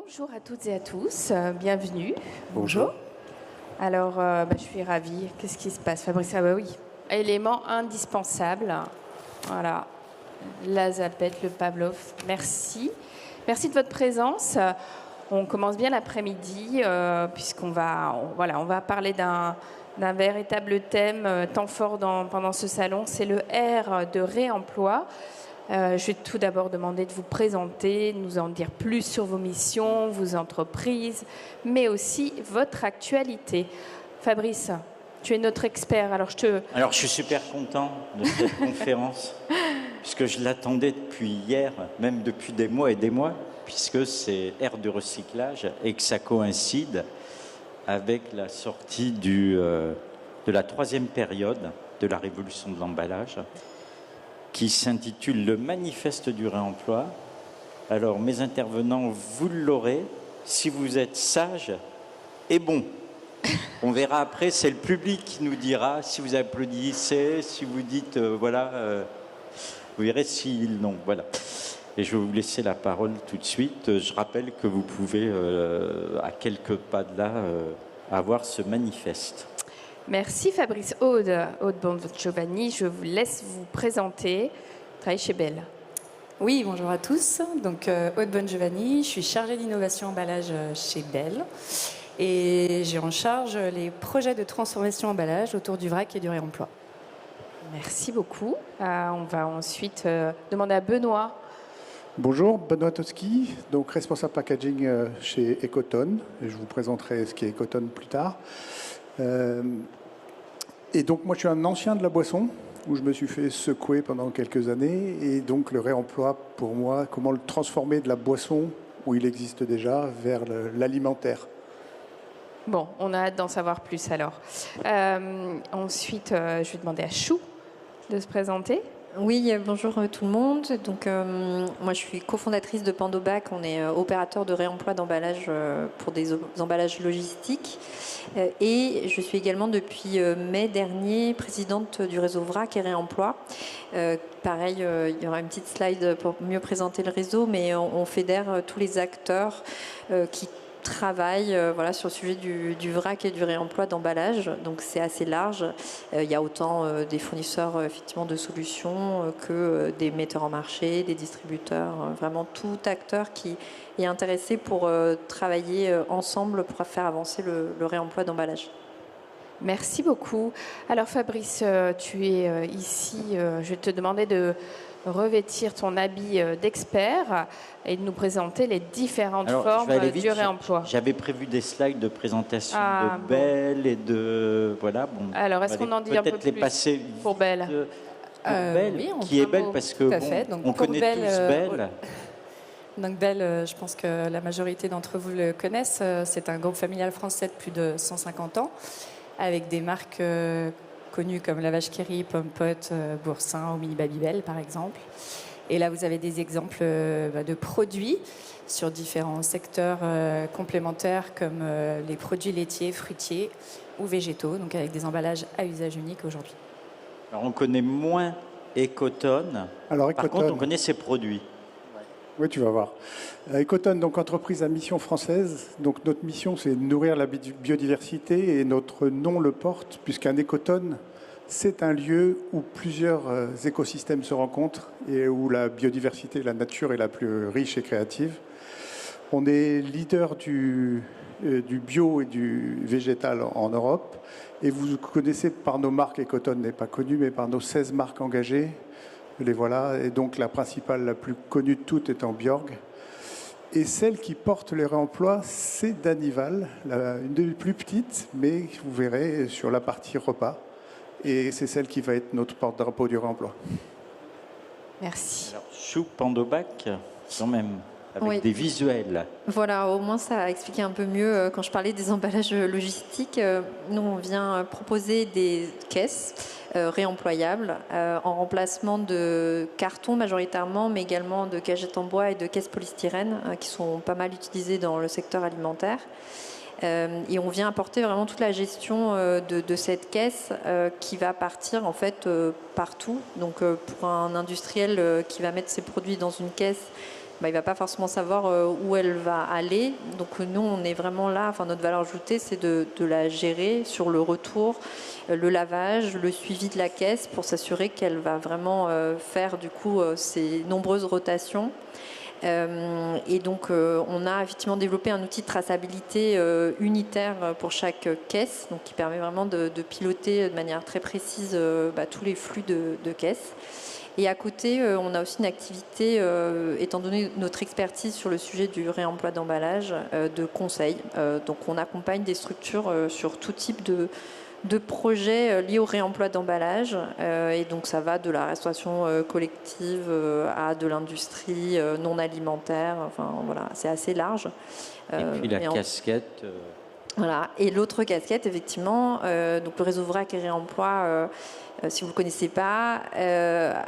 Bonjour à toutes et à tous, bienvenue. Bonjour. Alors, je suis ravie. Qu'est-ce qui se passe, Fabrice? Ah bah oui, élément indispensable. Voilà, la zapette, le Pavlov. Merci. Merci de votre présence. On commence bien l'après-midi, puisqu'on on va parler d'un véritable thème, temps fort pendant ce salon. C'est le R de réemploi. Je vais tout d'abord demander de vous présenter, de nous en dire plus sur vos missions, vos entreprises, mais aussi votre actualité. Fabrice, tu es notre expert. Alors, je suis super content de cette conférence, puisque je l'attendais depuis hier, même depuis des mois et des mois, puisque c'est ère du recyclage et que ça coïncide avec la sortie de la troisième période de la révolution de l'emballage, qui s'intitule « Le manifeste du réemploi ». Alors, mes intervenants, vous l'aurez, si vous êtes sages et bons. On verra après, c'est le public qui nous dira si vous applaudissez, si vous dites vous verrez s'ils non. Voilà. Et je vais vous laisser la parole tout de suite. Je rappelle que vous pouvez, à quelques pas de là, avoir ce manifeste. Merci Fabrice. Aude Bongiovanni, je vous laisse vous présenter. Vous travaillez chez Bell. Oui, bonjour à tous. Donc, Aude Bongiovanni, je suis chargée d'innovation emballage chez Bell. Et j'ai en charge les projets de transformation emballage autour du vrac et du réemploi. Merci beaucoup. On va ensuite demander à Benoît. Bonjour, Benoît Toski, donc responsable packaging chez Ecoton. Et je vous présenterai ce qu'est Ecoton plus tard. Et donc moi je suis un ancien de la boisson, où je me suis fait secouer pendant quelques années. Et donc le réemploi, pour moi, comment le transformer de la boisson, où il existe déjà, vers l'alimentaire. Bon, on a hâte d'en savoir plus alors. Ensuite, je vais demander à Chou de se présenter. Oui, bonjour tout le monde. Donc, moi, je suis cofondatrice de Pandobac. On est opérateur de réemploi d'emballage pour des emballages logistiques. Et je suis également, depuis mai dernier, présidente du réseau VRAC et Réemploi. Pareil, il y aura une petite slide pour mieux présenter le réseau, mais on fédère tous les acteurs qui travaille sur le sujet du vrac et du réemploi d'emballage. Donc c'est assez large. Il y a autant des fournisseurs effectivement de solutions que des metteurs en marché, des distributeurs, vraiment tout acteur qui est intéressé pour travailler ensemble pour faire avancer le réemploi d'emballage. Merci beaucoup. Alors Fabrice, tu es ici. Je vais te demander de revêtir ton habit d'expert et de nous présenter les différentes formes du réemploi. J'avais prévu des slides de présentation de Bell et de... Voilà, bon. Alors, est-ce qu'on en dit un peu plus passer pour Bell Bell, oui, qui est Bell parce que on connaît tous Bell. Donc Bell, je pense que la majorité d'entre vous le connaissent. C'est un groupe familial français de plus de 150 ans, avec des marques connues comme La Vache qui rit, Pomme-Pote, Boursin ou Mini Babybel par exemple. Et là vous avez des exemples de produits sur différents secteurs complémentaires comme les produits laitiers, fruitiers ou végétaux, donc avec des emballages à usage unique aujourd'hui. Alors on connaît moins Ecoton. Par contre on connaît ses produits. Oui, tu vas voir. Ecoton, donc entreprise à mission française. Donc notre mission, c'est de nourrir la biodiversité et notre nom le porte, puisqu'un écotone, c'est un lieu où plusieurs écosystèmes se rencontrent et où la biodiversité, la nature est la plus riche et créative. On est leader du bio et du végétal en Europe. Et vous connaissez par nos marques, Ecoton n'est pas connu, mais par nos 16 marques engagées. Les voilà, et donc la principale, la plus connue de toutes étant Bjorg. Et celle qui porte les réemplois, c'est Danival, une des plus petites, mais vous verrez sur la partie repas. Et c'est celle qui va être notre porte-drapeau du réemploi. Merci. Alors, Chou Pandobac, quand même, avec des visuels. Voilà, au moins ça a expliqué un peu mieux quand je parlais des emballages logistiques. Nous, on vient proposer des caisses réemployables en remplacement de carton majoritairement, mais également de cagettes en bois et de caisses polystyrène qui sont pas mal utilisées dans le secteur alimentaire. Et on vient apporter vraiment toute la gestion de cette caisse qui va partir en fait partout. Donc pour un industriel qui va mettre ses produits dans une caisse, il ne va pas forcément savoir où elle va aller. Donc nous, on est vraiment là, enfin, notre valeur ajoutée, c'est de la gérer sur le retour, le lavage, le suivi de la caisse pour s'assurer qu'elle va vraiment faire du coup ces nombreuses rotations. Et donc on a effectivement développé un outil de traçabilité unitaire pour chaque caisse, donc qui permet vraiment de piloter de manière très précise tous les flux de caisse. Et à côté, on a aussi une activité, étant donné notre expertise sur le sujet du réemploi d'emballage, de conseil. Donc on accompagne des structures sur tout type de projets liés au réemploi d'emballage. Et donc ça va de la restauration collective à de l'industrie non alimentaire. Enfin voilà, c'est assez large. Et puis la casquette. Voilà. Et l'autre casquette, effectivement, donc le réseau VRAC et réemploi. Si vous ne le connaissez pas,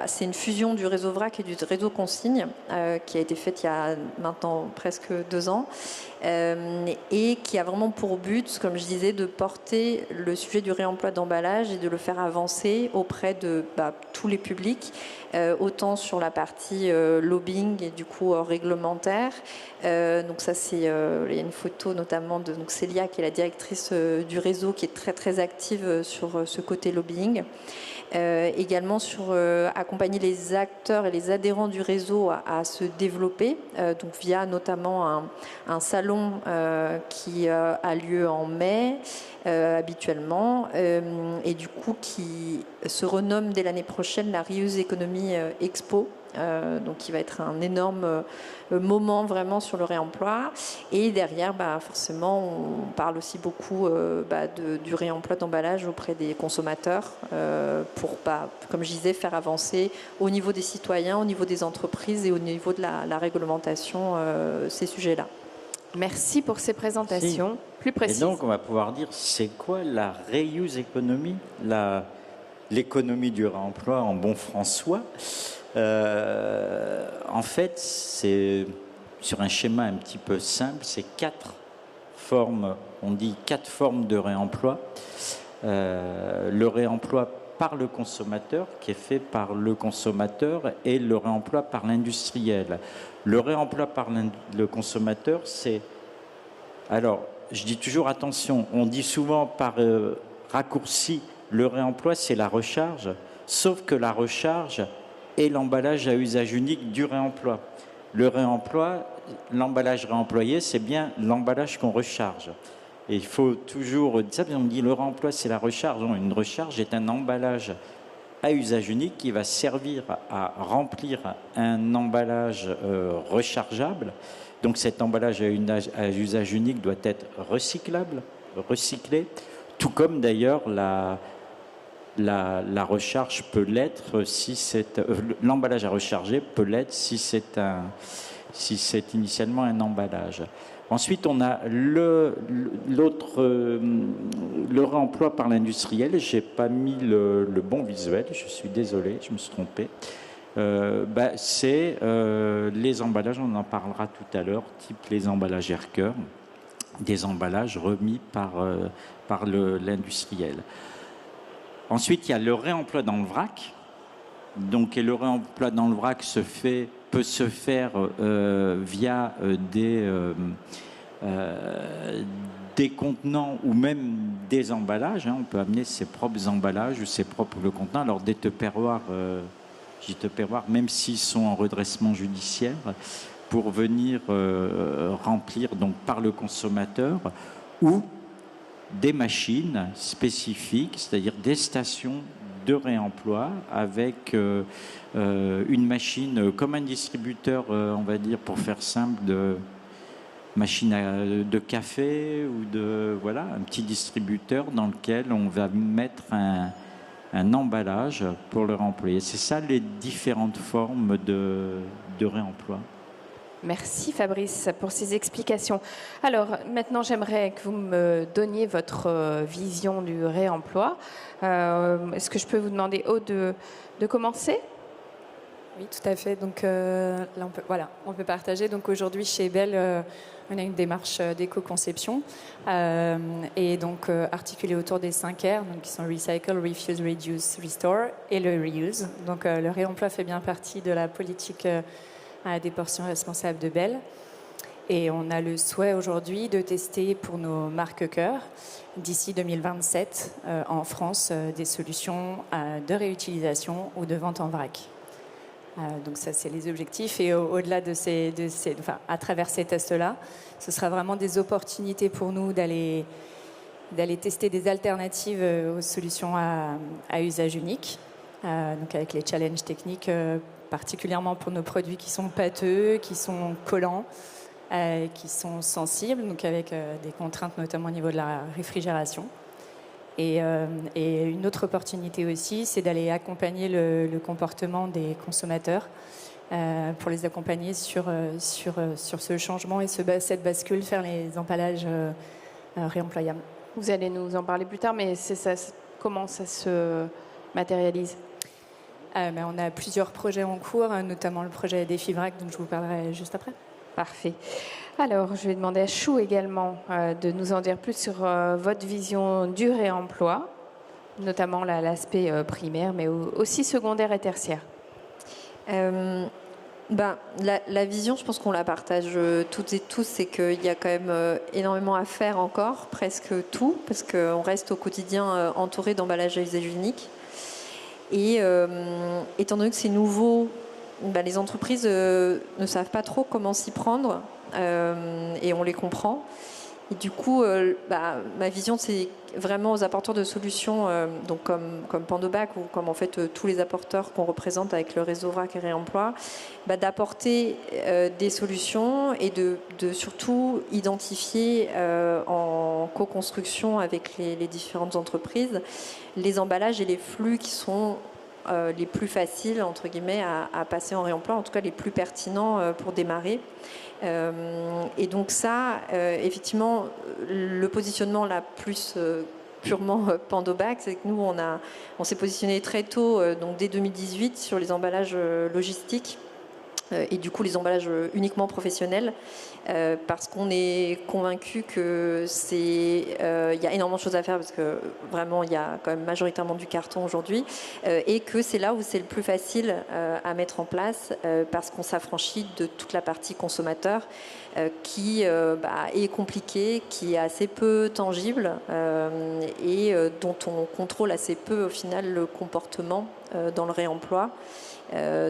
c'est une fusion du réseau VRAC et du réseau Consigne qui a été faite il y a maintenant presque 2 ans et qui a vraiment pour but, comme je disais, de porter le sujet du réemploi d'emballage et de le faire avancer auprès de tous les publics, autant sur la partie lobbying et du coup réglementaire. Donc ça, il y a une photo notamment de Célia qui est la directrice du réseau qui est très très active sur ce côté lobbying. Également sur accompagner les acteurs et les adhérents du réseau à se développer, donc via notamment un salon qui a lieu en mai habituellement et du coup qui se renomme dès l'année prochaine la Reuse Economy Expo. Donc qui va être un énorme moment vraiment sur le réemploi. Et derrière, forcément, on parle aussi beaucoup du réemploi d'emballage auprès des consommateurs pour, comme je disais, faire avancer au niveau des citoyens, au niveau des entreprises et au niveau de la réglementation ces sujets-là. Merci pour ces présentations plus précises. Et donc, on va pouvoir dire, c'est quoi la reuse economy, l'économie du réemploi en bon françois? En fait, c'est sur un schéma un petit peu simple, c'est 4 formes, on dit 4 formes de réemploi. Le réemploi par le consommateur, qui est fait par le consommateur, et le réemploi par l'industriel. Le réemploi par le consommateur, c'est... Alors, je dis toujours attention, on dit souvent par raccourci, le réemploi, c'est la recharge, sauf que la recharge et l'emballage à usage unique du réemploi. Le réemploi, l'emballage réemployé, c'est bien l'emballage qu'on recharge. Et il faut toujours dire ça, on dit le réemploi, c'est la recharge. Non, une recharge est un emballage à usage unique qui va servir à remplir un emballage rechargeable. Donc cet emballage à usage unique doit être recyclable, recyclé, tout comme d'ailleurs la recharge peut l'être si c'est l'emballage à recharger peut l'être si c'est initialement un emballage. Ensuite, on a le réemploi par l'industriel. J'ai pas mis le bon visuel. Je suis désolé, je me suis trompé. C'est les emballages. On en parlera tout à l'heure, type les emballages Aircœur, des emballages remis par l'industriel. Ensuite, il y a le réemploi dans le vrac. Donc, et le réemploi dans le vrac peut se faire via des contenants ou même des emballages. On peut amener ses propres emballages ou ses propres contenants. Alors, des tupperwares, même s'ils sont en redressement judiciaire, pour venir remplir donc, par le consommateur ou des machines spécifiques, c'est-à-dire des stations de réemploi avec une machine comme un distributeur, on va dire, pour faire simple, de machine de café ou un petit distributeur dans lequel on va mettre un emballage pour le réemployer. C'est ça les différentes formes de réemploi. Merci Fabrice pour ces explications. Alors maintenant, j'aimerais que vous me donniez votre vision du réemploi. Est-ce que je peux vous demander, Aude, de commencer ? Oui, tout à fait. Donc là, on peut partager. Donc aujourd'hui, chez Bell, on a une démarche d'éco-conception et donc articulée autour des 5 R, donc qui sont Recycle, Refuse, Reduce, Restore et le Reuse. Donc le réemploi fait bien partie de la politique des portions responsables de Bell. Et on a le souhait aujourd'hui de tester pour nos marques cœur d'ici 2027 en France des solutions de réutilisation ou de vente en vrac. Donc ça, c'est les objectifs. Et au-delà à travers ces tests-là, ce sera vraiment des opportunités pour nous d'aller tester des alternatives aux solutions à usage unique. Donc avec les challenges techniques, particulièrement pour nos produits qui sont pâteux, qui sont collants, qui sont sensibles, donc avec des contraintes notamment au niveau de la réfrigération. Et une autre opportunité aussi, c'est d'aller accompagner le comportement des consommateurs pour les accompagner sur ce changement et cette bascule vers les emballages réemployables. Vous allez nous en parler plus tard, mais comment ça se matérialise? On a plusieurs projets en cours, notamment le projet Défi Vrac, dont je vous parlerai juste après. Parfait. Alors, je vais demander à Chou également de nous en dire plus sur votre vision du réemploi, notamment l'aspect primaire, mais aussi secondaire et tertiaire. La vision, je pense qu'on la partage toutes et tous, c'est qu'il y a quand même énormément à faire encore, presque tout, parce qu'on reste au quotidien entouré d'emballages à usage unique. Et étant donné que c'est nouveau, les entreprises ne savent pas trop comment s'y prendre et on les comprend. Et du coup, ma vision, c'est vraiment aux apporteurs de solutions, donc comme Pandobac ou comme en fait tous les apporteurs qu'on représente avec le réseau VRAC et Réemploi, d'apporter des solutions et de surtout identifier en co-construction avec les différentes entreprises les emballages et les flux qui sont les plus faciles, entre guillemets, à passer en réemploi, en tout cas les plus pertinents pour démarrer. Et donc ça, effectivement, le positionnement là plus purement Pandobac, c'est que nous, on s'est positionné très tôt, donc dès 2018, sur les emballages logistiques et du coup les emballages uniquement professionnels, parce qu'on est convaincu que il y a énormément de choses à faire, parce que vraiment il y a quand même majoritairement du carton aujourd'hui, et que c'est là où c'est le plus facile à mettre en place, parce qu'on s'affranchit de toute la partie consommateur qui est compliquée, qui est assez peu tangible et dont on contrôle assez peu au final le comportement dans le réemploi.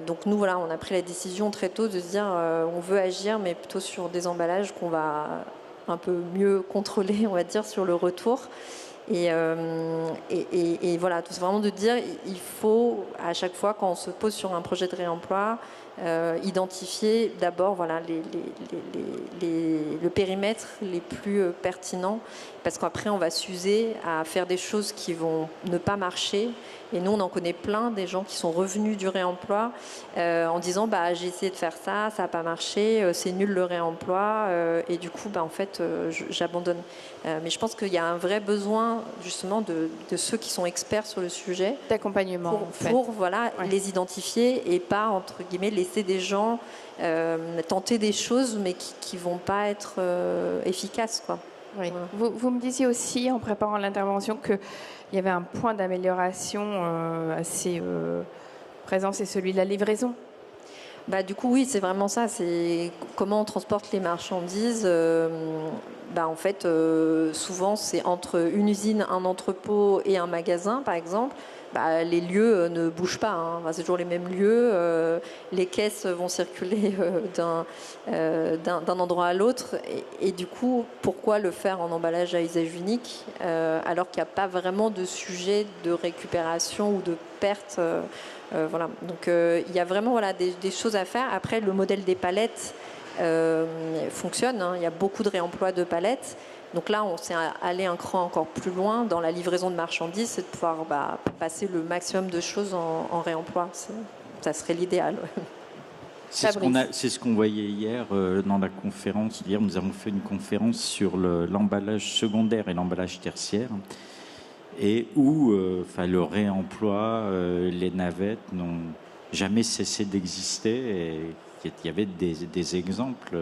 Donc nous, voilà, on a pris la décision très tôt de se dire on veut agir, mais plutôt sur des emballages qu'on va un peu mieux contrôler, on va dire, sur le retour. Et voilà, c'est vraiment de dire il faut, à chaque fois, quand on se pose sur un projet de réemploi, identifier d'abord le périmètre les plus pertinents, parce qu'après on va s'user à faire des choses qui vont ne pas marcher. Et nous, on en connaît plein, des gens qui sont revenus du réemploi en disant j'ai essayé de faire ça, ça n'a pas marché, c'est nul le réemploi, et du coup, en fait, j'abandonne. Mais je pense qu'il y a un vrai besoin, justement, de ceux qui sont experts sur le sujet. D'accompagnement, pour les identifier et pas, entre guillemets, laisser des gens tenter des choses, mais qui ne vont pas être efficaces, quoi. Oui. Vous me disiez aussi, en préparant l'intervention, qu'il y avait un point d'amélioration assez présent, c'est celui de la livraison. Du coup, oui, c'est vraiment ça. C'est comment on transporte les marchandises. En fait, souvent, c'est entre une usine, un entrepôt et un magasin, par exemple. Les lieux ne bougent pas, hein. C'est toujours les mêmes lieux. Les caisses vont circuler d'un endroit à l'autre. Et du coup, pourquoi le faire en emballage à usage unique alors qu'il n'y a pas vraiment de sujet de récupération ou de perte voilà. Donc il y a vraiment des choses à faire. Après, le modèle des palettes fonctionne, hein. Il y a beaucoup de réemploi de palettes. Donc là, on s'est allé un cran encore plus loin dans la livraison de marchandises, c'est de pouvoir passer le maximum de choses en réemploi. Ça serait l'idéal. C'est ce qu'on voyait hier dans la conférence. Hier, nous avons fait une conférence sur l'emballage secondaire et l'emballage tertiaire, et où le réemploi, les navettes jamais cessé d'exister et il y avait des exemples.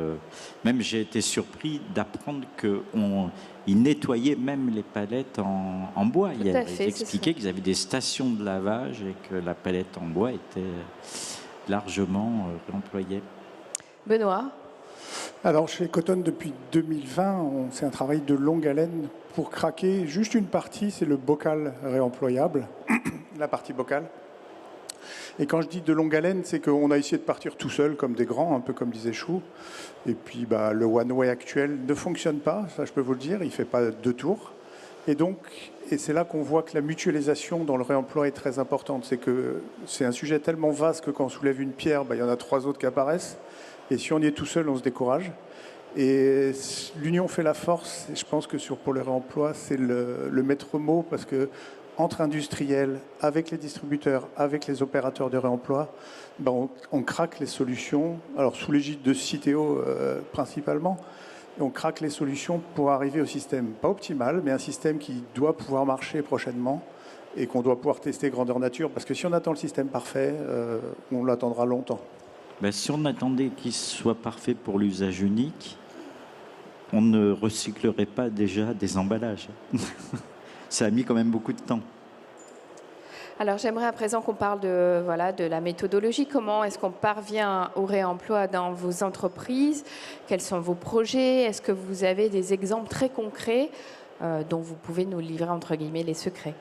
Même j'ai été surpris d'apprendre qu'ils nettoyaient même les palettes en bois. Ils expliquaient qu'ils avaient des stations de lavage et que la palette en bois était largement réemployée. Benoît? Alors, chez Cotton, depuis 2020, c'est un travail de longue haleine pour craquer juste une partie, c'est le bocal réemployable, la partie bocal. Et quand je dis de longue haleine, c'est qu'on a essayé de partir tout seul, comme des grands, un peu comme disait Chou. Et puis, le one-way actuel ne fonctionne pas, ça je peux vous le dire, il ne fait pas 2 tours. Et c'est là qu'on voit que la mutualisation dans le réemploi est très importante. C'est que c'est un sujet tellement vaste que quand on soulève une pierre, il y en a 3 autres qui apparaissent. Et si on y est tout seul, on se décourage. Et l'union fait la force. Et je pense que pour le réemploi, c'est le maître mot, parce que entre industriels, avec les distributeurs, avec les opérateurs de réemploi, on craque les solutions. Alors sous l'égide de Citeo principalement, on craque les solutions pour arriver au système, pas optimal, mais un système qui doit pouvoir marcher prochainement et qu'on doit pouvoir tester grandeur nature. Parce que si on attend le système parfait, on l'attendra longtemps. Si on attendait qu'il soit parfait pour l'usage unique, on ne recyclerait pas déjà des emballages. Ça a mis quand même beaucoup de temps. Alors j'aimerais à présent qu'on parle de la méthodologie. Comment est-ce qu'on parvient au réemploi dans vos entreprises? Quels sont vos projets? Est-ce que vous avez des exemples très concrets dont vous pouvez nous livrer, entre guillemets, les secrets?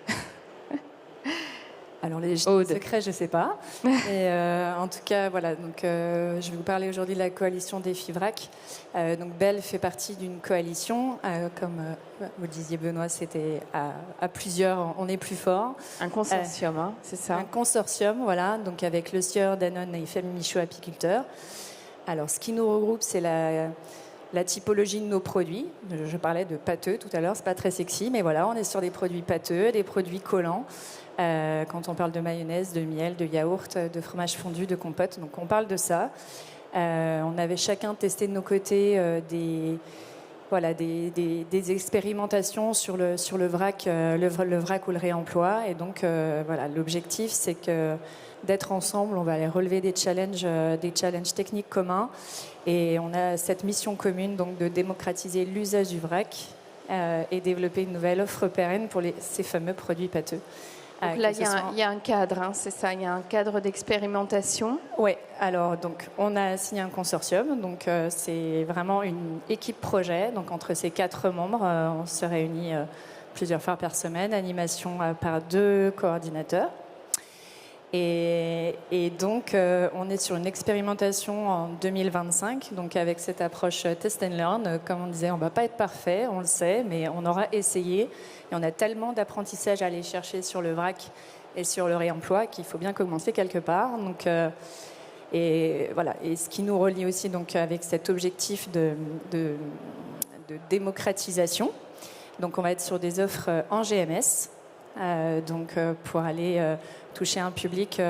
Alors les secrets, je ne sais pas. Mais en tout cas, voilà. Donc, je vais vous parler aujourd'hui de la coalition Défi Vrac. Donc Bell fait partie d'une coalition. Comme vous disiez, Benoît, c'était à plusieurs, on est plus fort. Un consortium, c'est ça? Un consortium, voilà. Donc avec Le Sieur, Danone et Famille Michaud Apiculteurs. Alors, ce qui nous regroupe, c'est la typologie de nos produits. Je parlais de pâteux tout à l'heure, c'est pas très sexy, mais voilà, on est sur des produits pâteux, des produits collants. Quand on parle de mayonnaise, de miel, de yaourt, de fromage fondu, de compote, donc on parle de ça. On avait chacun testé de nos côtés des expérimentations sur le vrac, le vrac ou le réemploi. Et donc l'objectif, c'est que d'être ensemble, on va aller relever des challenges techniques communs. Et on a cette mission commune donc de démocratiser l'usage du vrac et développer une nouvelle offre pérenne pour ces fameux produits pâteux. Donc là, il y a un cadre, c'est ça, il y a un cadre d'expérimentation. Oui, alors donc on a signé un consortium, donc c'est vraiment une équipe projet. Donc entre ces 4 membres, on se réunit plusieurs fois par semaine, animation par 2 coordinateurs. Et donc, on est sur une expérimentation en 2025, donc avec cette approche test and learn. Comme on disait, on ne va pas être parfait, on le sait, mais on aura essayé. Et on a tellement d'apprentissage à aller chercher sur le vrac et sur le réemploi qu'il faut bien commencer quelque part. Donc, et voilà. Et ce qui nous relie aussi donc, avec cet objectif de démocratisation. Donc, on va être sur des offres en GMS, pour aller toucher un public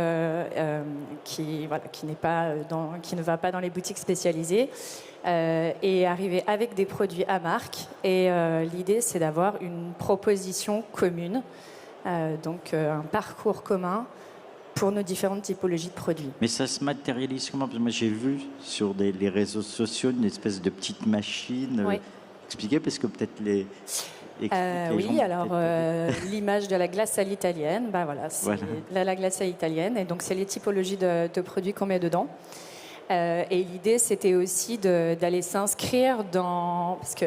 qui ne va pas dans les boutiques spécialisées et arriver avec des produits à marque. Et l'idée, c'est d'avoir une proposition commune, un parcours commun pour nos différentes typologies de produits. Mais ça se matérialise comment? Parce que moi, j'ai vu sur les réseaux sociaux une espèce de petite machine. Oui. Expliquez, parce que peut-être les... oui, alors l'image de la glace à l'italienne, c'est la glace à l'italienne, et donc c'est les typologies de produits qu'on met dedans. Et l'idée, c'était aussi d'aller s'inscrire dans, parce que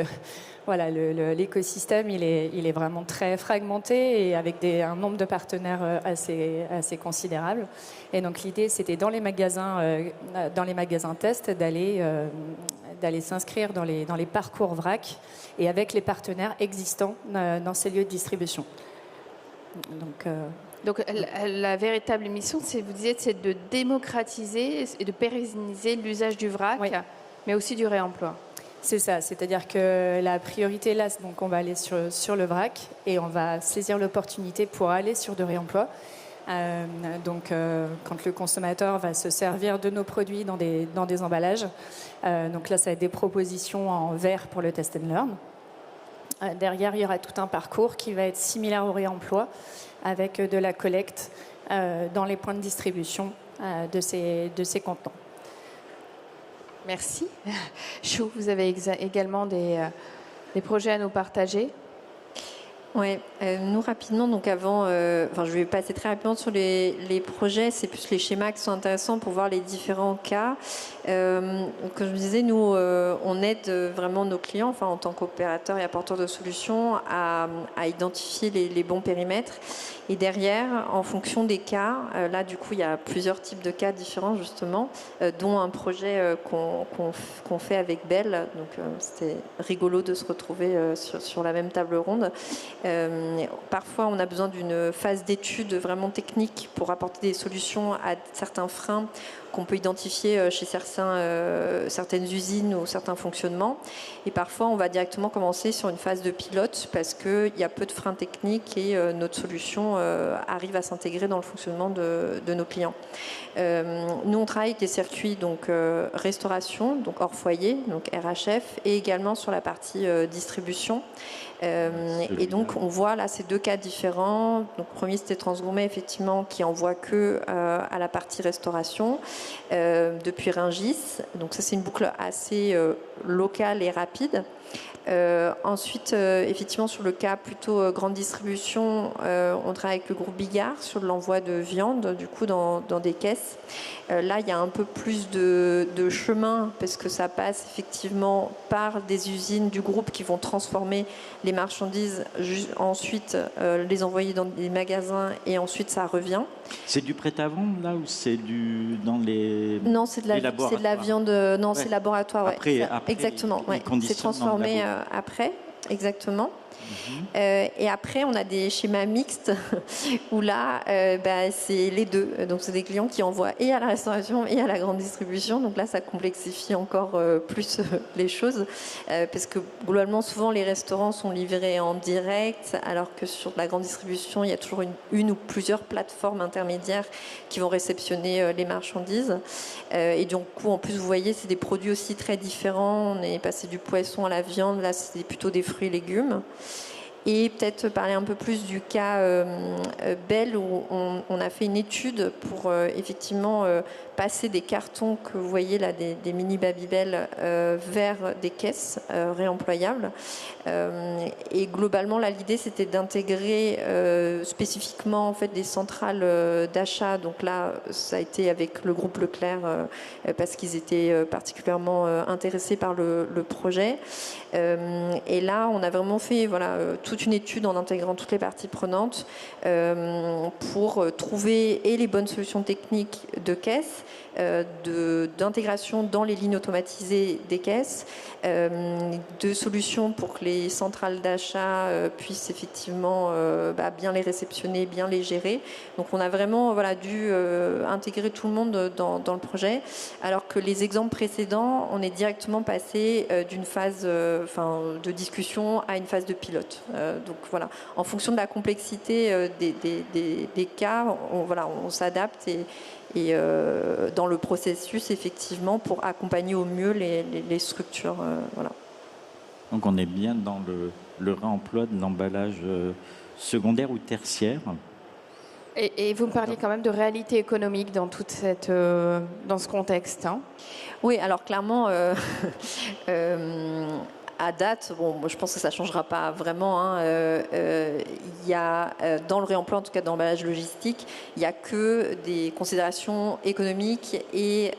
voilà, l'écosystème, il est vraiment très fragmenté et avec un nombre de partenaires assez considérable. Et donc l'idée, c'était dans les magasins test d'aller s'inscrire dans les parcours vrac et avec les partenaires existants dans ces lieux de distribution. Donc la véritable mission, vous disiez, c'est de démocratiser et de pérenniser l'usage du vrac, oui, mais aussi du réemploi. C'est ça, c'est-à-dire que la priorité là, donc on va aller sur le vrac et on va saisir l'opportunité pour aller sur du réemploi. Quand le consommateur va se servir de nos produits dans des emballages, donc là, ça va être des propositions en verre pour le test and learn. Derrière, il y aura tout un parcours qui va être similaire au réemploi, avec de la collecte dans les points de distribution de ces contenants. Merci. Chou, vous avez également des projets à nous partager? Oui, nous rapidement, donc avant, je vais passer très rapidement sur les projets, c'est plus les schémas qui sont intéressants pour voir les différents cas. Comme je me disais, nous, on aide vraiment nos clients, en tant qu'opérateurs et apporteurs de solutions, à identifier les bons périmètres. Et derrière, en fonction des cas, là, du coup, il y a plusieurs types de cas différents, justement, dont un projet qu'on fait avec Bell. Donc, c'était rigolo de se retrouver sur la même table ronde. Parfois, on a besoin d'une phase d'étude vraiment technique pour apporter des solutions à certains freins qu'on peut identifier chez certaines usines ou certains fonctionnements. Et parfois, on va directement commencer sur une phase de pilote parce qu'il y a peu de freins techniques et notre solution arrive à s'intégrer dans le fonctionnement de nos clients. Nous, on travaille avec des circuits restauration, donc hors foyer, donc RHF, et également sur la partie distribution. Et donc, on voit là ces deux cas différents. Donc, le premier, c'était Transgourmet, effectivement, qui envoie que à la partie restauration depuis Rungis. Donc, ça, c'est une boucle assez locale et rapide. Ensuite, effectivement, sur le cas plutôt grande distribution, on travaille avec le groupe Bigard sur l'envoi de viande, du coup, dans des caisses. Là, il y a un peu plus de chemin parce que ça passe effectivement par des usines du groupe qui vont transformer les marchandises, ensuite les envoyer dans des magasins et ensuite ça revient. C'est du prêt-à-vendre là ou c'est dans les Non, c'est de la viande. Non, ouais. C'est laboratoire. Après, exactement. Ouais. C'est transformé après, exactement. Et après, on a des schémas mixtes où là, c'est les deux. Donc, c'est des clients qui envoient et à la restauration et à la grande distribution. Donc là, ça complexifie encore plus les choses parce que globalement, souvent, les restaurants sont livrés en direct, alors que sur la grande distribution, il y a toujours une ou plusieurs plateformes intermédiaires qui vont réceptionner les marchandises. Et du coup, en plus, vous voyez, c'est des produits aussi très différents. On est passé du poisson à la viande. Là, c'est plutôt des fruits et légumes. Et peut-être parler un peu plus du cas Bell où on a fait une étude pour effectivement passer des cartons que vous voyez là, des mini Babybel vers des caisses réemployables. Et globalement, là, l'idée c'était d'intégrer spécifiquement en fait des centrales d'achat. Donc là, ça a été avec le groupe Leclerc parce qu'ils étaient particulièrement intéressés par le projet. Et là, on a vraiment fait toute une étude en intégrant toutes les parties prenantes pour trouver les bonnes solutions techniques de caisse, d'intégration dans les lignes automatisées des caisses, de solutions pour que les centrales d'achat puissent effectivement bien les réceptionner, bien les gérer. Donc on a vraiment dû intégrer tout le monde dans le projet, alors que les exemples précédents, on est directement passé d'une phase de discussion à une phase de pilote. Donc voilà, en fonction de la complexité des cas, on s'adapte et dans le processus effectivement pour accompagner au mieux les structures. Voilà. Donc on est bien dans le réemploi de l'emballage secondaire ou tertiaire. Et vous me parliez quand même de réalité économique dans toute dans ce contexte. Hein. Oui, alors clairement, à date, moi, je pense que ça ne changera pas vraiment. Il y a, dans le réemploi, en tout cas dans l'emballage logistique, il n'y a que des considérations économiques et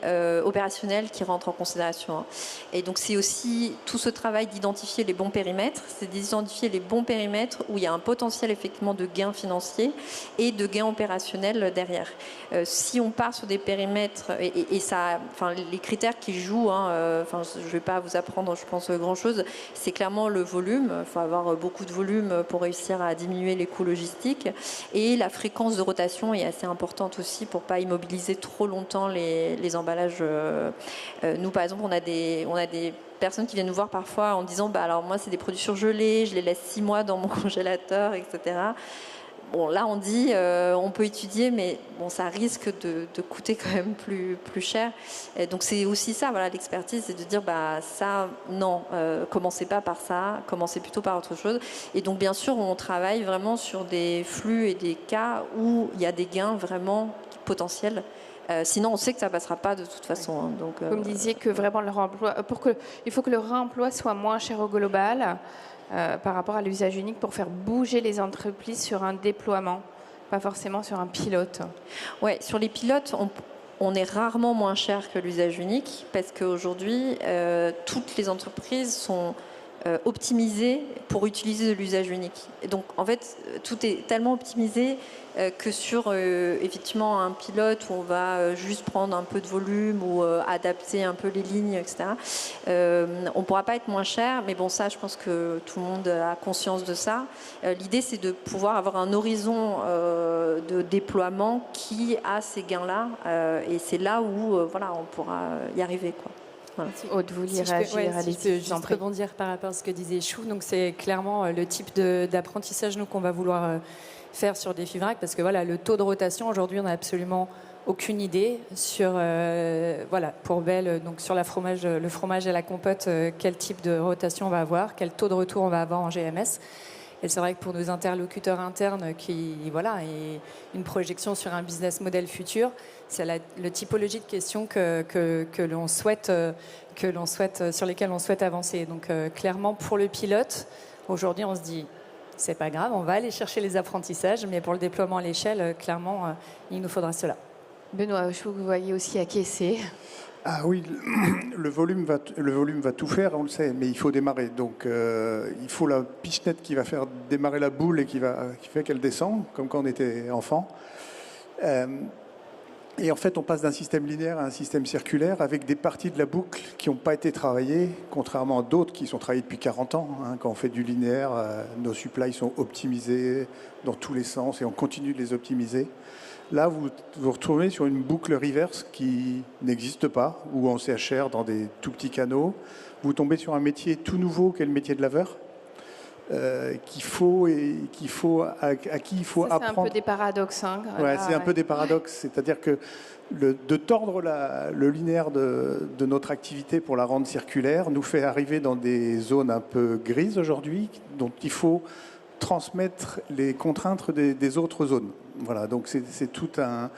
opérationnelles qui rentrent en considération. Hein. Et donc, c'est aussi tout ce travail d'identifier les bons périmètres, c'est d'identifier les bons périmètres où il y a un potentiel effectivement de gains financiers et de gains opérationnels derrière. Si on part sur des périmètres, et ça, les critères qui jouent, je ne vais pas vous apprendre, je pense, grand-chose, c'est clairement le volume. Il faut avoir beaucoup de volume pour réussir à diminuer les coûts logistiques. Et la fréquence de rotation est assez importante aussi pour ne pas immobiliser trop longtemps les emballages. Nous, par exemple, on a des personnes qui viennent nous voir parfois en disant alors moi, c'est des produits surgelés, je les laisse 6 mois dans mon congélateur, etc. Bon, là, on dit, on peut étudier, mais bon, ça risque de coûter quand même plus cher. Et donc, c'est aussi ça, l'expertise, c'est de dire, ça, non, commencez pas par ça, commencez plutôt par autre chose. Et donc, bien sûr, on travaille vraiment sur des flux et des cas où il y a des gains vraiment potentiels Sinon, on sait que ça ne passera pas de toute façon. Hein. Donc, Vous me disiez que vraiment le réemploi, il faut que le réemploi soit moins cher au global par rapport à l'usage unique pour faire bouger les entreprises sur un déploiement, pas forcément sur un pilote. Ouais, sur les pilotes, on est rarement moins cher que l'usage unique parce qu'aujourd'hui, toutes les entreprises sont optimisées pour utiliser de l'usage unique. Et donc, en fait, tout est tellement optimisé que sur effectivement un pilote où on va juste prendre un peu de volume ou adapter un peu les lignes, etc. On ne pourra pas être moins cher, mais bon, ça, je pense que tout le monde a conscience de ça. L'idée, c'est de pouvoir avoir un horizon de déploiement qui a ces gains-là, et c'est là où voilà, on pourra y arriver, quoi. Voilà. Aude, vous vouliez Si je réagir peux, à si je peux juste rebondir par rapport à ce que disait Chou. Donc c'est clairement le type d'apprentissage qu'on va vouloir faire sur Défi Vrac, parce que voilà, le taux de rotation aujourd'hui, on n'a absolument aucune idée sur voilà, pour Belle, donc sur le fromage et la compote, quel type de rotation on va avoir, quel taux de retour on va avoir en GMS. Et c'est vrai que pour nos interlocuteurs internes qui, voilà, et une projection sur un business model futur, c'est le typologie de questions que l'on souhaite, sur lesquelles on souhaite avancer. Donc clairement, pour le pilote, aujourd'hui, on se dit, c'est pas grave, on va aller chercher les apprentissages, mais pour le déploiement à l'échelle, clairement, il nous faudra cela. Benoît, je vous voyez aussi acquiescer. Ah oui, le volume va tout faire, on le sait, mais il faut démarrer. Donc il faut la pichenette qui va faire démarrer la boule et qui fait qu'elle descend, comme quand on était enfant. Et en fait, on passe d'un système linéaire à un système circulaire avec des parties de la boucle qui n'ont pas été travaillées, contrairement à d'autres qui sont travaillées depuis 40 ans. Hein. Quand on fait du linéaire, nos supplies sont optimisés dans tous les sens et on continue de les optimiser. Là, vous vous retrouvez sur une boucle reverse qui n'existe pas, ou en CHR dans des tout petits canaux. Vous tombez sur un métier tout nouveau qu'est le métier de laveur, à qui il faut Ça, apprendre. C'est un peu des paradoxes. Hein, Ouais, c'est un peu des paradoxes. C'est-à-dire que de tordre le linéaire de notre activité pour la rendre circulaire nous fait arriver dans des zones un peu grises aujourd'hui, dont il faut transmettre les contraintes des autres zones. Voilà, donc c'est tout un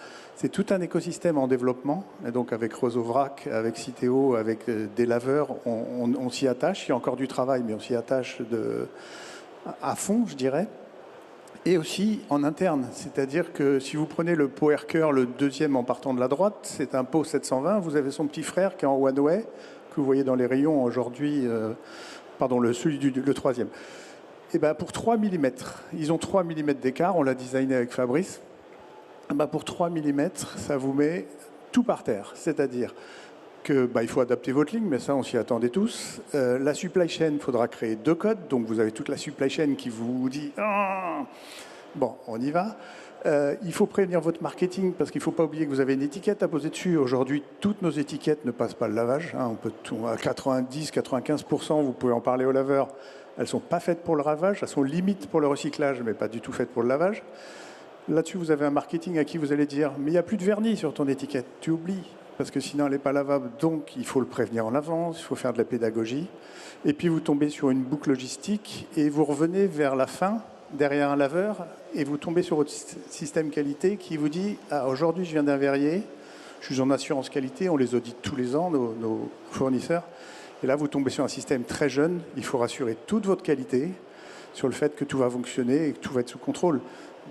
écosystème en développement. Et donc avec Roseau Vrac, avec Citeo, avec des laveurs, on s'y attache. Il y a encore du travail, mais on s'y attache à fond, je dirais. Et aussi en interne, c'est-à-dire que si vous prenez le pot Aircure, le deuxième en partant de la droite, c'est un pot 720. Vous avez son petit frère qui est en one way, que vous voyez dans les rayons aujourd'hui. Le troisième. Et ben pour 3 mm, ils ont 3 mm d'écart, on l'a designé avec Fabrice. Et ben pour 3 mm, ça vous met tout par terre. C'est-à-dire que il faut adapter votre ligne, mais ça on s'y attendait tous. La supply chain, il faudra créer 2 codes, donc vous avez toute la supply chain qui vous dit bon, on y va. Il faut prévenir votre marketing parce qu'il ne faut pas oublier que vous avez une étiquette à poser dessus. Aujourd'hui, toutes nos étiquettes ne passent pas le lavage. Hein. On peut à 90-95%, vous pouvez en parler au laveur. Elles ne sont pas faites pour le lavage, elles sont limites pour le recyclage, mais pas du tout faites pour le lavage. Là-dessus, vous avez un marketing à qui vous allez dire « mais il n'y a plus de vernis sur ton étiquette, tu oublies, parce que sinon elle n'est pas lavable, donc il faut le prévenir en avance, il faut faire de la pédagogie. » Et puis vous tombez sur une boucle logistique et vous revenez vers la fin, derrière un laveur, et vous tombez sur votre système qualité qui vous dit « ah, aujourd'hui je viens d'un verrier, je suis en assurance qualité, on les audite tous les ans, nos fournisseurs. » Et là, vous tombez sur un système très jeune. Il faut rassurer toute votre qualité sur le fait que tout va fonctionner et que tout va être sous contrôle.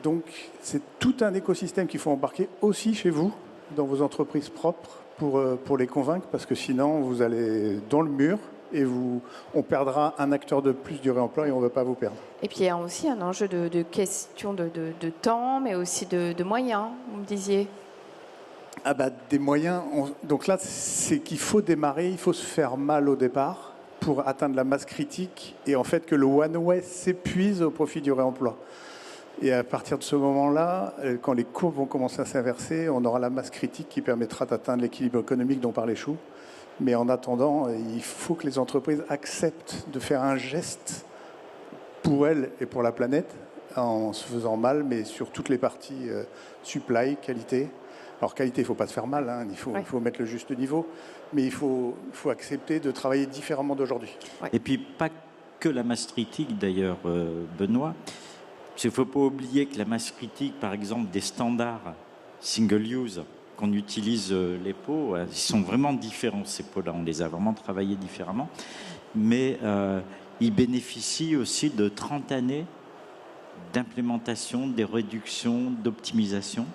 Donc, c'est tout un écosystème qu'il faut embarquer aussi chez vous, dans vos entreprises propres, pour les convaincre, parce que sinon, vous allez dans le mur et on perdra un acteur de plus du réemploi et on ne veut pas vous perdre. Et puis, il y a aussi un enjeu de question de temps, mais aussi de moyens, vous me disiez. Ah bah, des moyens. Donc là, c'est qu'il faut démarrer, il faut se faire mal au départ pour atteindre la masse critique et en fait que le one-way s'épuise au profit du réemploi. Et à partir de ce moment-là, quand les courbes vont commencer à s'inverser, on aura la masse critique qui permettra d'atteindre l'équilibre économique dont parlait Chou. Mais en attendant, il faut que les entreprises acceptent de faire un geste pour elles et pour la planète en se faisant mal, mais sur toutes les parties supply, qualité. Alors qualité, il ne faut pas se faire mal, hein, il faut mettre le juste niveau, mais il faut accepter de travailler différemment d'aujourd'hui. Ouais. Et puis pas que la masse critique d'ailleurs, Benoît. Il ne faut pas oublier que la masse critique, par exemple, des standards single-use qu'on utilise les pots, ils sont vraiment différents, ces pots-là. On les a vraiment travaillés différemment. Mais ils bénéficient aussi de 30 années d'implémentation, des réductions, d'optimisation.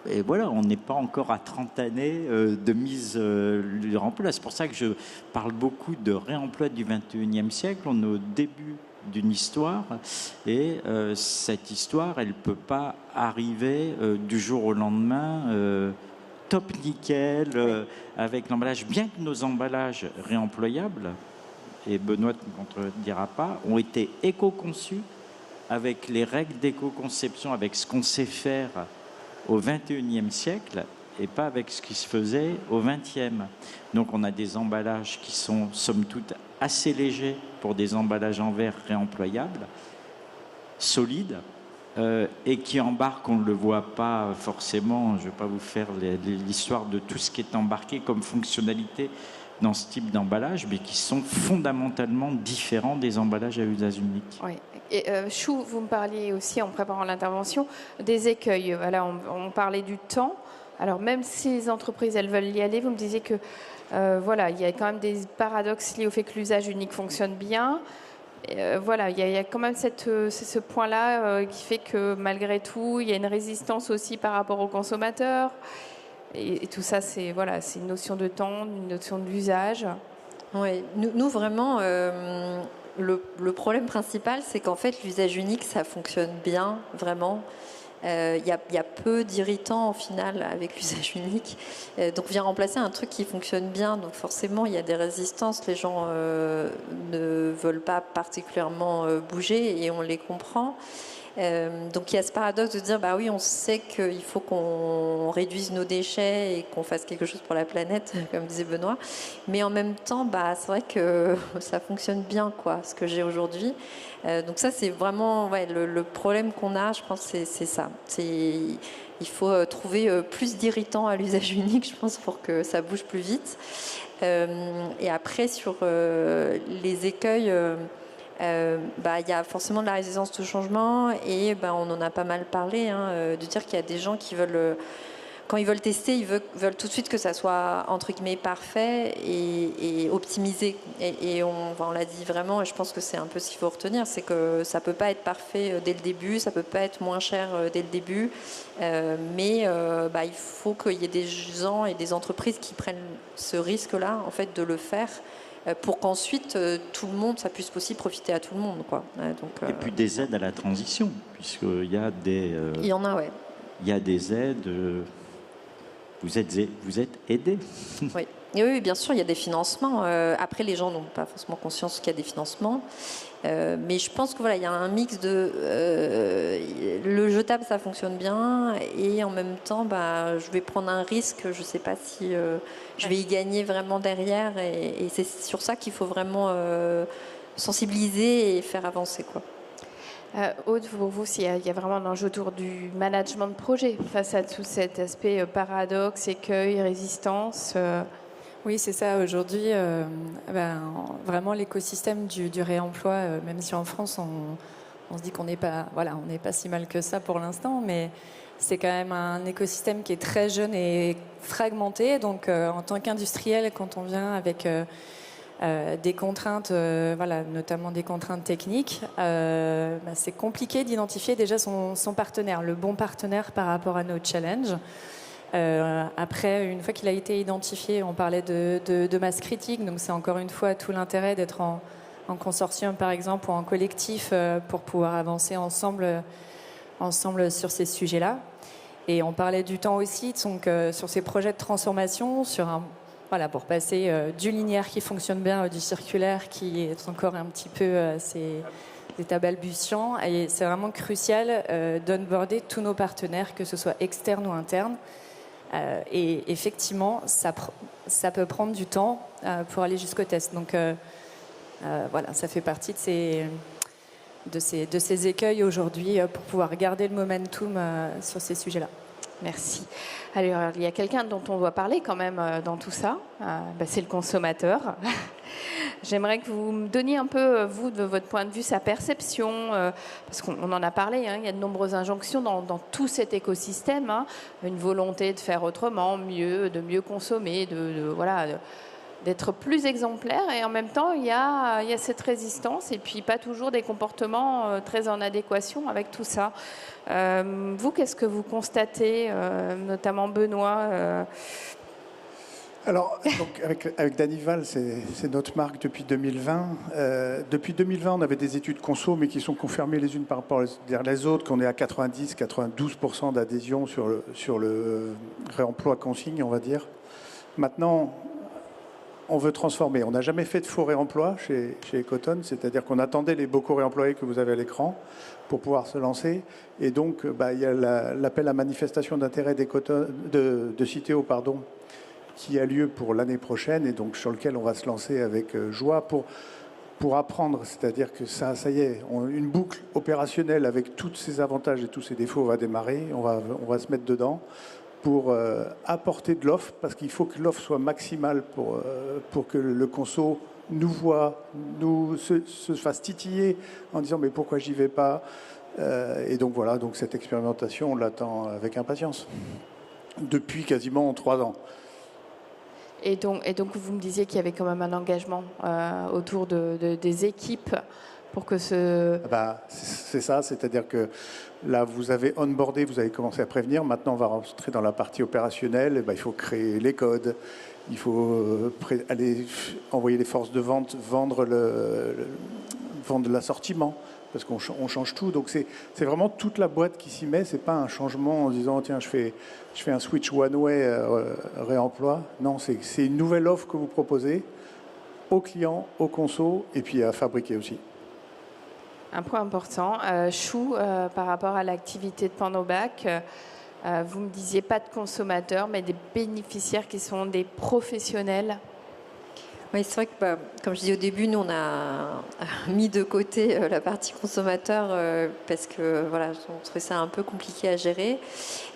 Et voilà, on n'est pas encore à 30 années de mise en place. C'est pour ça que je parle beaucoup de réemploi du 21e siècle. On est au début d'une histoire et cette histoire, elle ne peut pas arriver du jour au lendemain top nickel avec l'emballage. Bien que nos emballages réemployables, et Benoît ne contredira pas, ont été éco-conçus avec les règles d'éco-conception, avec ce qu'on sait faire au XXIe siècle et pas avec ce qui se faisait au XXe. Donc on a des emballages qui sont somme toute assez légers pour des emballages en verre réemployables, solides, et qui embarquent, on ne le voit pas forcément, je ne vais pas vous faire l'histoire de tout ce qui est embarqué comme fonctionnalité dans ce type d'emballage, mais qui sont fondamentalement différents des emballages à usage unique. Oui. Et Chou, vous me parliez aussi en préparant l'intervention des écueils. Voilà, on parlait du temps. Alors même si les entreprises elles veulent y aller, vous me disiez que voilà, il y a quand même des paradoxes liés au fait que l'usage unique fonctionne bien. Voilà, il y a quand même ce point-là qui fait que malgré tout, il y a une résistance aussi par rapport aux consommateurs. Et tout ça, c'est voilà, c'est une notion de temps, une notion d'usage. Oui, nous vraiment, le problème principal, c'est qu'en fait, l'usage unique, ça fonctionne bien, vraiment. Il y a peu d'irritants, au final, avec l'usage unique. Donc, vient remplacer un truc qui fonctionne bien. Donc, forcément, il y a des résistances. Les gens ne veulent pas particulièrement bouger et on les comprend. Donc il y a ce paradoxe de dire bah oui, on sait qu'il faut qu'on réduise nos déchets et qu'on fasse quelque chose pour la planète, comme disait Benoît, mais en même temps bah c'est vrai que ça fonctionne bien quoi, ce que j'ai aujourd'hui. Donc ça c'est vraiment le problème qu'on a, je pense c'est ça. Il faut trouver plus d'irritants à l'usage unique, je pense, pour que ça bouge plus vite. Et après sur les écueils. Il y a forcément de la résistance au changement et on en a pas mal parlé, de dire qu'il y a des gens qui veulent, quand ils veulent tester, ils veulent tout de suite que ça soit entre guillemets parfait et optimisé. Et on l'a dit vraiment, et je pense que c'est un peu ce qu'il faut retenir, c'est que ça peut pas être parfait dès le début, ça peut pas être moins cher dès le début, mais il faut qu'il y ait des gens et des entreprises qui prennent ce risque-là, en fait, de le faire. Pour qu'ensuite tout le monde, ça puisse aussi profiter à tout le monde, quoi. Donc, et puis des aides à la transition, puisqu'il y a des. Il y en a, ouais. Il y a des aides. Vous êtes aidés. Oui. Et oui, bien sûr, il y a des financements. Après, les gens n'ont pas forcément conscience qu'il y a des financements. Mais je pense que voilà, il y a un mix de le jetable, ça fonctionne bien, et en même temps, je vais prendre un risque. Je ne sais pas si je vais y gagner vraiment derrière, et c'est sur ça qu'il faut vraiment sensibiliser et faire avancer, quoi. Aude, pour vous, il y a vraiment un enjeu autour du management de projet face à tout cet aspect paradoxe, écueil, résistance. Oui, c'est ça. Aujourd'hui, vraiment l'écosystème du réemploi, même si en France, on se dit qu'on n'est pas, on n'est pas si mal que ça pour l'instant, mais c'est quand même un écosystème qui est très jeune et fragmenté. Donc, en tant qu'industriel, quand on vient avec des contraintes, notamment des contraintes techniques, c'est compliqué d'identifier déjà son partenaire, le bon partenaire par rapport à nos challenges. Après, une fois qu'il a été identifié, on parlait de masse critique, donc c'est encore une fois tout l'intérêt d'être en consortium par exemple ou en collectif pour pouvoir avancer ensemble sur ces sujets-là. Et on parlait du temps aussi, donc sur ces projets de transformation, pour passer du linéaire qui fonctionne bien du circulaire qui est encore un petit peu c'est états balbutiants, et c'est vraiment crucial d'onboarder tous nos partenaires, que ce soit externes ou internes. Et effectivement, ça peut prendre du temps pour aller jusqu'au test. Donc ça fait partie de ces écueils aujourd'hui pour pouvoir garder le momentum sur ces sujets-là. Merci. Alors, il y a quelqu'un dont on doit parler quand même dans tout ça. C'est le consommateur. J'aimerais que vous me donniez un peu, vous, de votre point de vue, sa perception, parce qu'on en a parlé, il y a de nombreuses injonctions dans tout cet écosystème, une volonté de faire autrement, mieux, de mieux consommer, d'être plus exemplaire, et en même temps, il y a cette résistance, et puis pas toujours des comportements très en adéquation avec tout ça. Vous, qu'est-ce que vous constatez, notamment Benoît Alors, donc, avec Danival, c'est notre marque depuis 2020. Depuis 2020, on avait des études conso, mais qui sont confirmées les unes par rapport les autres, qu'on est à 90-92% d'adhésion sur le réemploi consigne, on va dire. Maintenant, on veut transformer. On n'a jamais fait de faux réemploi chez Ecotone, c'est-à-dire qu'on attendait les bocaux réemployés que vous avez à l'écran pour pouvoir se lancer. Et donc, il y a l'appel à manifestation d'intérêt de Citeo, qui a lieu pour l'année prochaine et donc sur lequel on va se lancer avec joie pour apprendre. C'est-à-dire que ça y est, une boucle opérationnelle avec tous ses avantages et tous ses défauts va démarrer. On va se mettre dedans pour apporter de l'offre, parce qu'il faut que l'offre soit maximale pour que le conso nous voit, se fasse titiller en disant mais pourquoi j'y vais pas. Et donc voilà, donc cette expérimentation, on l'attend avec impatience depuis quasiment 3 ans. Et donc, vous me disiez qu'il y avait quand même un engagement autour des équipes pour que ce... C'est ça, c'est-à-dire que là, vous avez onboardé, vous avez commencé à prévenir. Maintenant, on va rentrer dans la partie opérationnelle. Il faut créer les codes, il faut aller envoyer les forces de vente, vendre l'assortiment, parce qu'on change tout. Donc c'est vraiment toute la boîte qui s'y met. C'est pas un changement en disant tiens, je fais un switch one-way réemploi. Non, c'est une nouvelle offre que vous proposez aux clients, aux consos, et puis à fabriquer aussi. Un point important. Chou, par rapport à l'activité de Pandobac, vous me disiez pas de consommateurs, mais des bénéficiaires qui sont des professionnels. Oui, c'est vrai que, comme je disais au début, nous, on a mis de côté la partie consommateur parce que voilà, on trouvait ça un peu compliqué à gérer.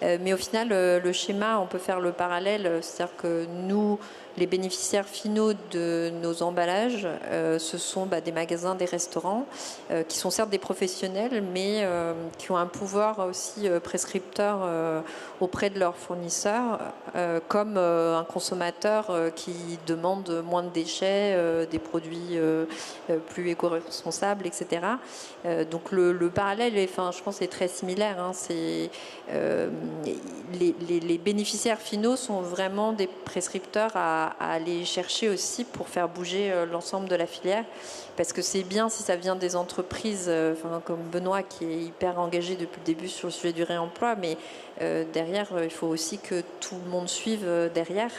Mais au final, le schéma, on peut faire le parallèle. C'est-à-dire que nous, les bénéficiaires finaux de nos emballages, ce sont des magasins, des restaurants, qui sont certes des professionnels, mais qui ont un pouvoir aussi prescripteur auprès de leurs fournisseurs, comme un consommateur qui demande moins de déchets, des produits plus éco-responsables, etc. Donc le parallèle, je pense, est très similaire. C'est les bénéficiaires finaux sont vraiment des prescripteurs à aller chercher aussi pour faire bouger l'ensemble de la filière. Parce que c'est bien si ça vient des entreprises, comme Benoît qui est hyper engagé depuis le début sur le sujet du réemploi, mais derrière, il faut aussi que tout le monde suive derrière.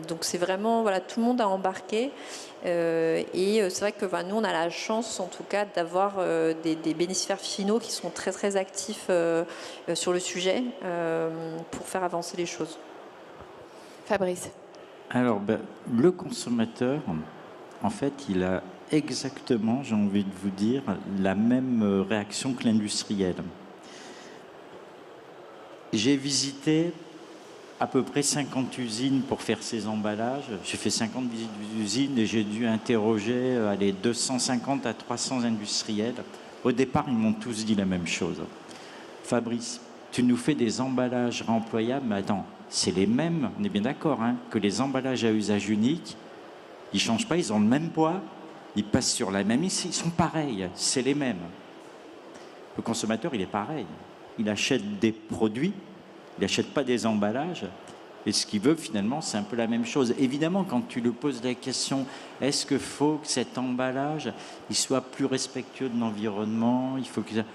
Donc c'est vraiment, tout le monde a embarqué. Et c'est vrai que nous, on a la chance, en tout cas, d'avoir des bénéficiaires finaux qui sont très, très actifs sur le sujet pour faire avancer les choses. Fabrice. Alors, le consommateur, en fait, il a exactement, j'ai envie de vous dire, la même réaction que l'industriel. J'ai visité à peu près 50 usines pour faire ces emballages. J'ai fait 50 visites d'usines et j'ai dû interroger 250 à 300 industriels. Au départ, ils m'ont tous dit la même chose. Fabrice, tu nous fais des emballages réemployables, mais attends, c'est les mêmes, on est bien d'accord, que les emballages à usage unique. Ils ne changent pas, ils ont le même poids, ils passent sur la même, ils sont pareils, c'est les mêmes. Le consommateur, il est pareil. Il achète des produits, il n'achète pas des emballages. Et ce qu'il veut, finalement, c'est un peu la même chose. Évidemment, quand tu lui poses la question, est-ce qu'il faut que cet emballage il soit plus respectueux de l'environnement, il faut qu'il...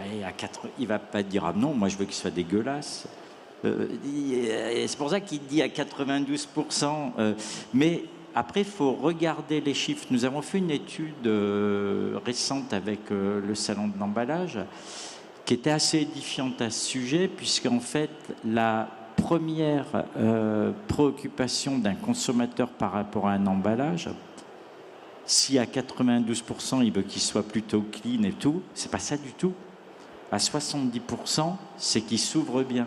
Il ne va pas te dire, ah non, moi je veux qu'il soit dégueulasse. C'est pour ça qu'il dit à 92%. Mais après, il faut regarder les chiffres. Nous avons fait une étude récente avec le salon de l'emballage qui était assez édifiante à ce sujet, puisqu'en fait, la première préoccupation d'un consommateur par rapport à un emballage, si à 92%, il veut qu'il soit plutôt clean et tout, c'est pas ça du tout. À 70%, c'est qu'il s'ouvre bien.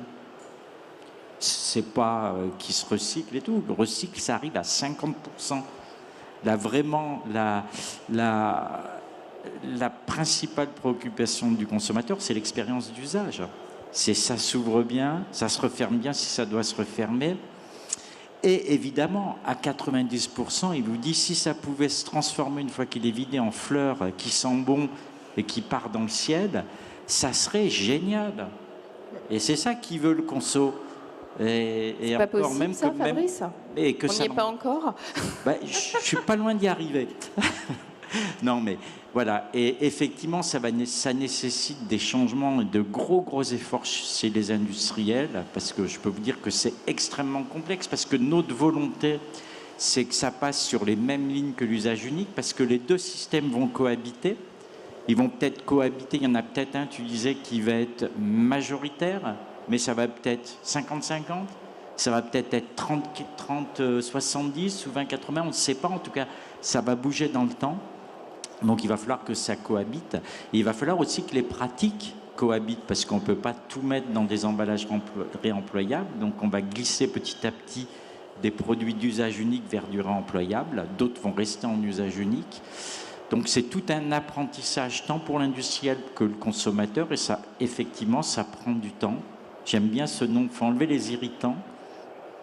c'est pas qui se recycle et tout. Le recycle, ça arrive à 50%. Là, vraiment, la principale préoccupation du consommateur, c'est l'expérience d'usage. C'est ça s'ouvre bien, ça se referme bien si ça doit se refermer. Et évidemment, à 90%, il vous dit si ça pouvait se transformer une fois qu'il est vidé en fleurs qui sent bon et qui part dans le ciel, ça serait génial. Et c'est ça qu'il veut le conso. C'est pas possible, même ça, Fabrice. Et que on n'y est pas encore. Je suis pas loin d'y arriver. Non, mais voilà. Et effectivement, ça nécessite des changements et de gros efforts chez les industriels, parce que je peux vous dire que c'est extrêmement complexe, parce que notre volonté, c'est que ça passe sur les mêmes lignes que l'usage unique, parce que les deux systèmes vont cohabiter. Ils vont peut-être cohabiter. Il y en a peut-être un, tu disais, qui va être majoritaire, mais ça va peut-être 50-50. Ça va peut-être être 30-70 ou 20-80, on ne sait pas. En tout cas, ça va bouger dans le temps. Donc il va falloir que ça cohabite. Et il va falloir aussi que les pratiques cohabitent, parce qu'on ne peut pas tout mettre dans des emballages réemployables. Donc on va glisser petit à petit des produits d'usage unique vers du réemployable. D'autres vont rester en usage unique. Donc c'est tout un apprentissage, tant pour l'industriel que le consommateur. Et ça, effectivement, ça prend du temps. J'aime bien ce nom. Il faut enlever les irritants,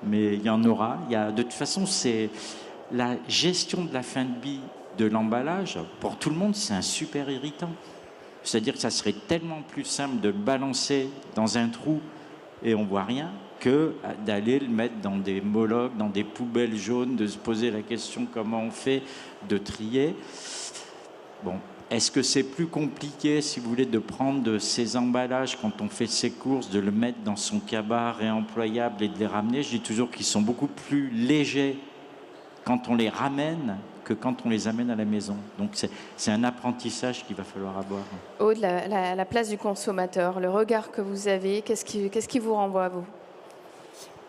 mais il y en aura. De toute façon, c'est la gestion de la fin de vie de l'emballage. Pour tout le monde, c'est un super irritant. C'est-à-dire que ça serait tellement plus simple de le balancer dans un trou et on voit rien, que d'aller le mettre dans des molocs, dans des poubelles jaunes, de se poser la question comment on fait, de trier. Bon. Est-ce que c'est plus compliqué, si vous voulez, de prendre ces emballages quand on fait ses courses, de le mettre dans son cabas réemployable et de les ramener? Je dis toujours qu'ils sont beaucoup plus légers quand on les ramène que quand on les amène à la maison. Donc c'est un apprentissage qu'il va falloir avoir. Aude, la place du consommateur, le regard que vous avez, qu'est-ce qui vous renvoie à vous?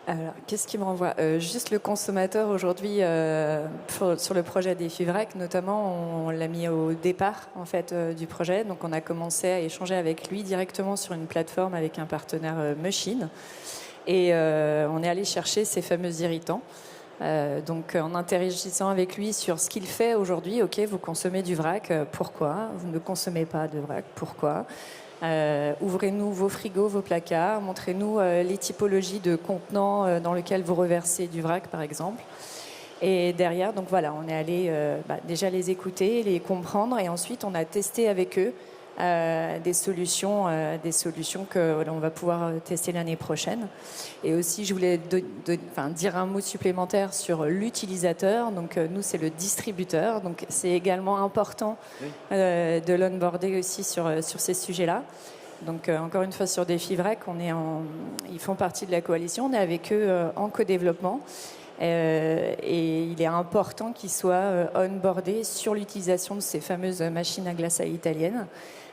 Alors, qu'est-ce qui me renvoie juste le consommateur aujourd'hui sur le projet des FIVRAC, notamment, on l'a mis au départ en fait du projet. Donc, on a commencé à échanger avec lui directement sur une plateforme avec un partenaire Machine, et on est allé chercher ces fameux irritants. Donc, en interagissant avec lui sur ce qu'il fait aujourd'hui. Ok, vous consommez du vrac, pourquoi? Vous ne consommez pas de vrac, pourquoi? Ouvrez-nous vos frigos, vos placards, montrez-nous les typologies de contenants dans lesquels vous reversez du vrac, par exemple. Et derrière, donc voilà, on est allé déjà les écouter, les comprendre, et ensuite on a testé avec eux des solutions que l'on va pouvoir tester l'année prochaine. Et aussi, je voulais dire un mot supplémentaire sur l'utilisateur. Donc nous, c'est le distributeur. Donc c'est également important de l'onboarder aussi sur ces sujets-là. Donc encore une fois, sur des FIVRAC, ils font partie de la coalition. On est avec eux en co-développement. Et il est important qu'ils soient onboardés sur l'utilisation de ces fameuses machines à glace à l'italienne,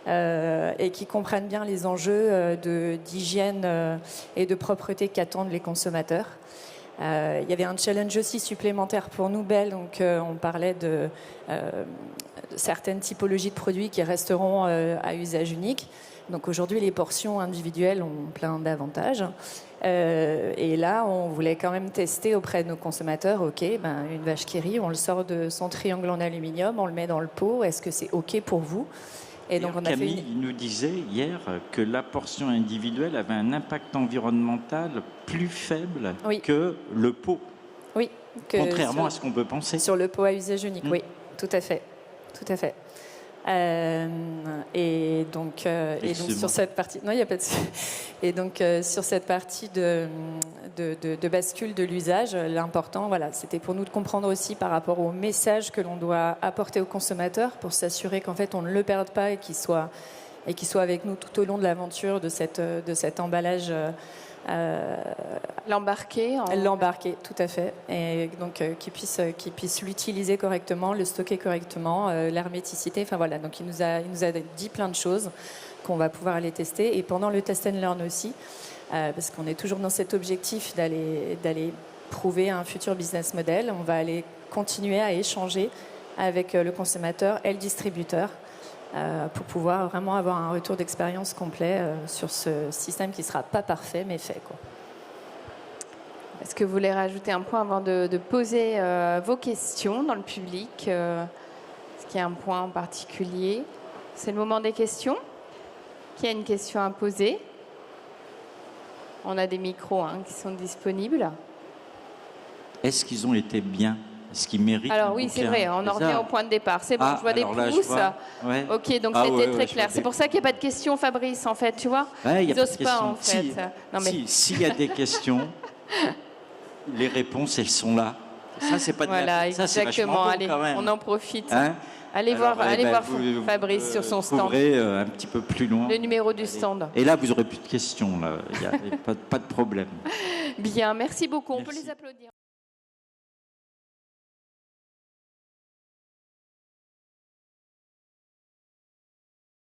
et qu'ils comprennent bien les enjeux d'hygiène et de propreté qu'attendent les consommateurs. Il y avait un challenge aussi supplémentaire pour nous, Belle. Donc on parlait de certaines typologies de produits qui resteront à usage unique. Donc aujourd'hui, les portions individuelles ont plein d'avantages. Et là, on voulait quand même tester auprès de nos consommateurs, une vache qui rit, on le sort de son triangle en aluminium, on le met dans le pot, est-ce que c'est OK pour vous? Et donc, Camille nous disait hier que la portion individuelle avait un impact environnemental plus faible que le pot. Oui. Contrairement à ce qu'on peut penser. Sur le pot à usage unique, oui, tout à fait. Tout à fait. Et donc sur cette partie, non, il y a pas de. Et donc sur cette partie de bascule de l'usage, l'important, voilà, c'était pour nous de comprendre aussi par rapport au message que l'on doit apporter aux consommateurs pour s'assurer qu'en fait on ne le perde pas et qu'il soit avec nous tout au long de l'aventure de cet emballage. L'embarquer, tout à fait, et donc qu'il puisse l'utiliser correctement, le stocker correctement, l'herméticité, enfin voilà. Donc il nous a dit plein de choses qu'on va pouvoir aller tester, et pendant le test and learn aussi, parce qu'on est toujours dans cet objectif d'aller prouver un futur business model. On va aller continuer à échanger avec le consommateur et le distributeur pour pouvoir vraiment avoir un retour d'expérience complet sur ce système qui ne sera pas parfait, mais fait, quoi. Est-ce que vous voulez rajouter un point avant de poser vos questions dans le public Est-ce qu'il y a un point en particulier? C'est le moment des questions. Qui a une question à poser? On a des micros qui sont disponibles. Est-ce qu'ils ont été bien? Est-ce qu'ils méritent? Alors oui, c'est vrai, on en revient au point de départ. C'est bon, je vois des pouces. Ouais. Ok, donc Ah, c'était ouais, très clair. C'est pour ça qu'il n'y a pas de questions, Fabrice, en fait, tu vois. Ouais, Ils n'osent pas, en fait. Si, Non, mais... s'il y a des questions, les réponses, elles sont là. Ça, c'est pas de Voilà, la... Ça, c'est exactement. vachement bon, Allez, quand même. on en profite. Hein? Allez Alors, voir vous, Fabrice sur son stand. Couvrez un petit peu plus loin. Le numéro du stand. Et là, vous n'aurez plus de questions. Là. Il n'y a pas de problème. Bien, merci beaucoup. On peut Merci. les applaudir.